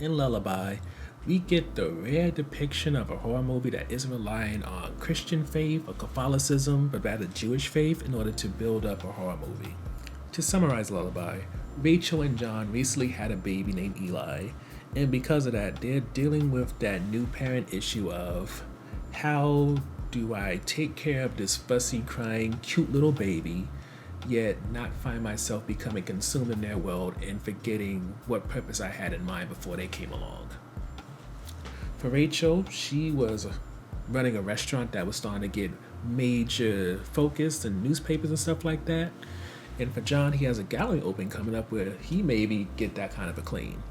In Lullaby, we get the rare depiction of a horror movie that isn't relying on Christian faith or Catholicism, but rather Jewish faith in order to build up a horror movie. To summarize Lullaby, Rachel and John recently had a baby named Eli, and because of that, they're dealing with that new parent issue of how do I take care of this fussy, crying, cute little baby, yet not find myself becoming consumed in their world and forgetting what purpose I had in mind before they came along. For Rachel, she was running a restaurant that was starting to get major focus in newspapers and stuff like that. And for John, he has a gallery open coming up where he maybe get that kind of acclaim.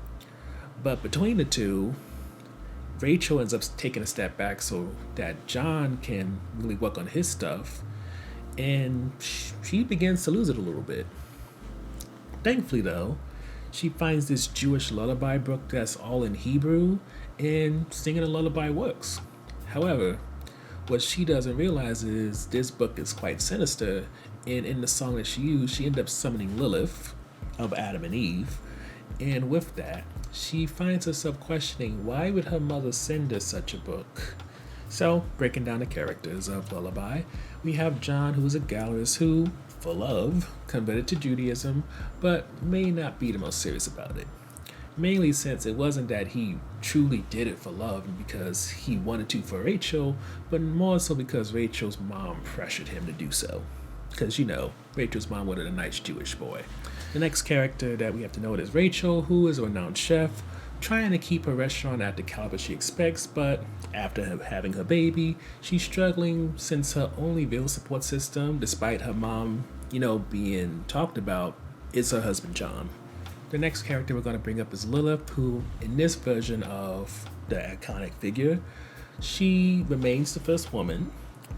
But between the two, Rachel ends up taking a step back so that John can really work on his stuff, and she begins to lose it a little bit. Thankfully, though, she finds this Jewish lullaby book that's all in Hebrew, and singing a lullaby works. However, what she doesn't realize is this book is quite sinister, and in the song that she used, she ended up summoning Lilith of Adam and Eve, and with that, she finds herself questioning why would her mother send her such a book. So, breaking down the characters of Lullaby, we have John, who is a gallerist who, for love, converted to Judaism, but may not be the most serious about it. Mainly since it wasn't that he truly did it for love and because he wanted to for Rachel, but more so because Rachel's mom pressured him to do so. Because, Rachel's mom wanted a nice Jewish boy. The next character that we have to note is Rachel, who is a renowned chef, trying to keep her restaurant at the caliber she expects, but after having her baby, she's struggling since her only real support system, despite her mom, being talked about, is her husband John. The next character we're going to bring up is Lilith, who, in this version of the iconic figure, she remains the first woman,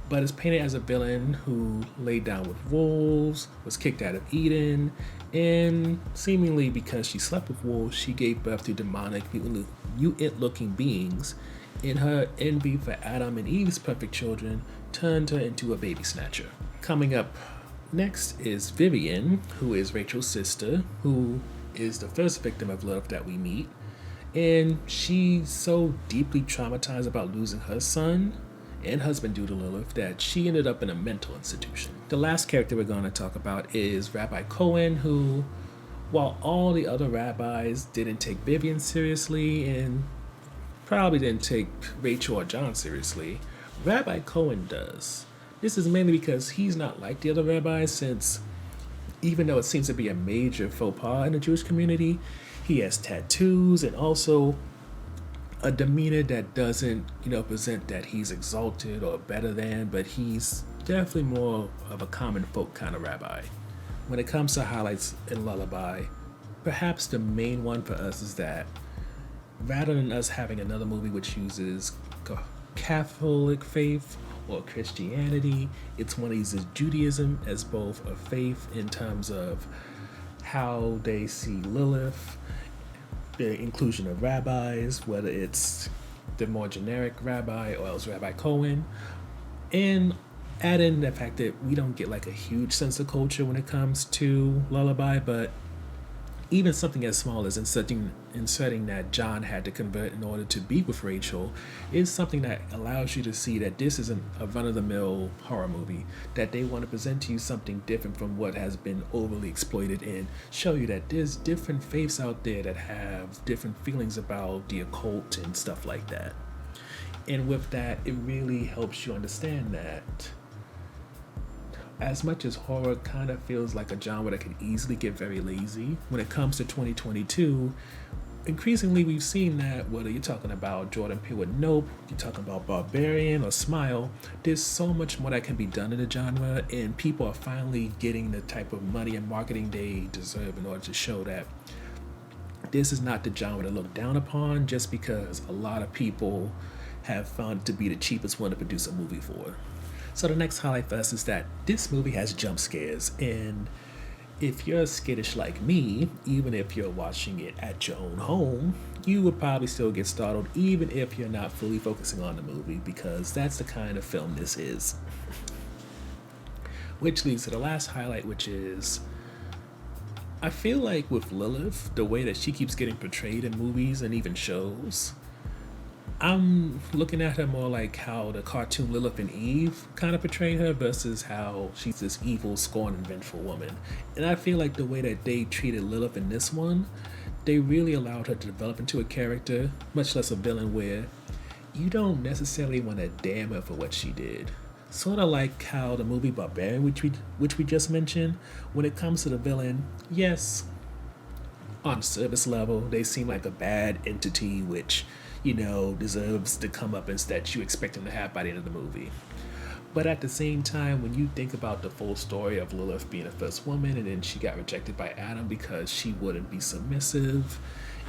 but is painted as a villain who laid down with wolves, was kicked out of Eden, and seemingly because she slept with wolves, she gave birth to demonic, mutant-looking beings, and her envy for Adam and Eve's perfect children turned her into a baby snatcher. Coming up next is Vivian, who is Rachel's sister, who is the first victim of love that we meet, and she's so deeply traumatized about losing her son and husband due to Lilith that she ended up in a mental institution. The last character we're going to talk about is Rabbi Cohen, who, while all the other rabbis didn't take Vivian seriously and probably didn't take Rachel or John seriously, Rabbi Cohen does. This is mainly because he's not like the other rabbis, since even though it seems to be a major faux pas in the Jewish community, he has tattoos and also a demeanor that doesn't, present that he's exalted or better than, but he's definitely more of a common folk kind of rabbi. When it comes to highlights in Lullaby, perhaps the main one for us is that rather than us having another movie which uses Catholic faith or Christianity, it's one that uses Judaism as both a faith in terms of how they see Lilith, the inclusion of rabbis, whether it's the more generic rabbi or else Rabbi Cohen, and add in the fact that we don't get like a huge sense of culture when it comes to Lullaby, but even something as small as inserting that John had to convert in order to be with Rachel is something that allows you to see that this isn't a run-of-the-mill horror movie, that they want to present to you something different from what has been overly exploited and show you that there's different faiths out there that have different feelings about the occult and stuff like that. And with that, it really helps you understand that as much as horror kind of feels like a genre that can easily get very lazy, when it comes to 2022, increasingly we've seen that whether you're talking about Jordan Peele with Nope, you're talking about Barbarian or Smile, there's so much more that can be done in the genre, and people are finally getting the type of money and marketing they deserve in order to show that this is not the genre to look down upon just because a lot of people have found it to be the cheapest one to produce a movie for. So the next highlight for us is that this movie has jump scares, and if you're skittish like me, even if you're watching it at your own home, you would probably still get startled even if you're not fully focusing on the movie, because that's the kind of film this is. Which leads to the last highlight, which is I feel like with Lilith, the way that she keeps getting portrayed in movies and even shows, I'm looking at her more like how the cartoon Lilith and Eve kind of portray her versus how she's this evil, scorned, and vengeful woman. And I feel like the way that they treated Lilith in this one, they really allowed her to develop into a character, much less a villain, where you don't necessarily want to damn her for what she did. Sort of like how the movie Barbarian, which we just mentioned, when it comes to the villain, yes, on surface level, they seem like a bad entity which, deserves the comeuppance that you expect them to have by the end of the movie. But at the same time, when you think about the full story of Lilith being the first woman and then she got rejected by Adam because she wouldn't be submissive,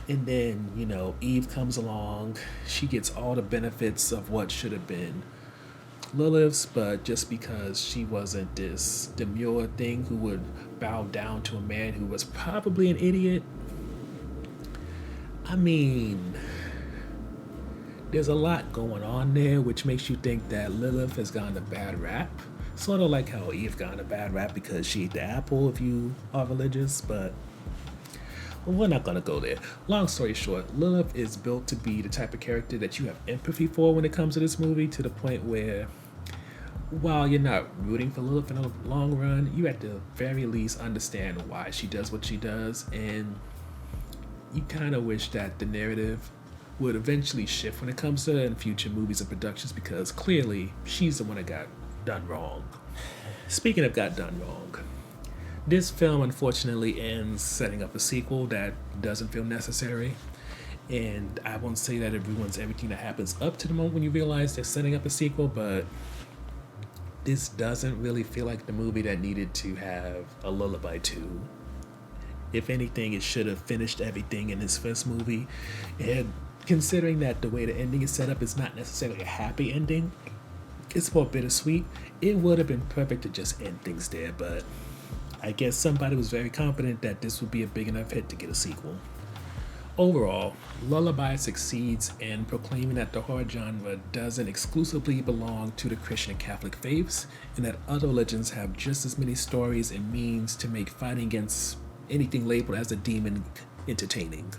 and then, Eve comes along, she gets all the benefits of what should have been Lilith's, but just because she wasn't this demure thing who would bow down to a man who was probably an idiot. I mean, there's a lot going on there which makes you think that Lilith has gotten a bad rap. Sort of like how Eve got a bad rap because she ate the apple if you are religious, but we're not going to go there. Long story short, Lilith is built to be the type of character that you have empathy for when it comes to this movie, to the point where while you're not rooting for Lilith in the long run, you at the very least understand why she does what she does, and you kind of wish that the narrative would eventually shift when it comes to her in future movies and productions, because clearly she's the one that got done wrong. Speaking of got done wrong, this film unfortunately ends setting up a sequel that doesn't feel necessary. And I won't say that it ruins everything that happens up to the moment when you realize they're setting up a sequel, but this doesn't really feel like the movie that needed to have a Lullaby 2. If anything, it should have finished everything in this first movie. And considering that the way the ending is set up is not necessarily a happy ending, it's more bittersweet, it would have been perfect to just end things there, but I guess somebody was very confident that this would be a big enough hit to get a sequel. Overall, Lullaby succeeds in proclaiming that the horror genre doesn't exclusively belong to the Christian and Catholic faiths, and that other religions have just as many stories and means to make fighting against anything labeled as a demon entertaining.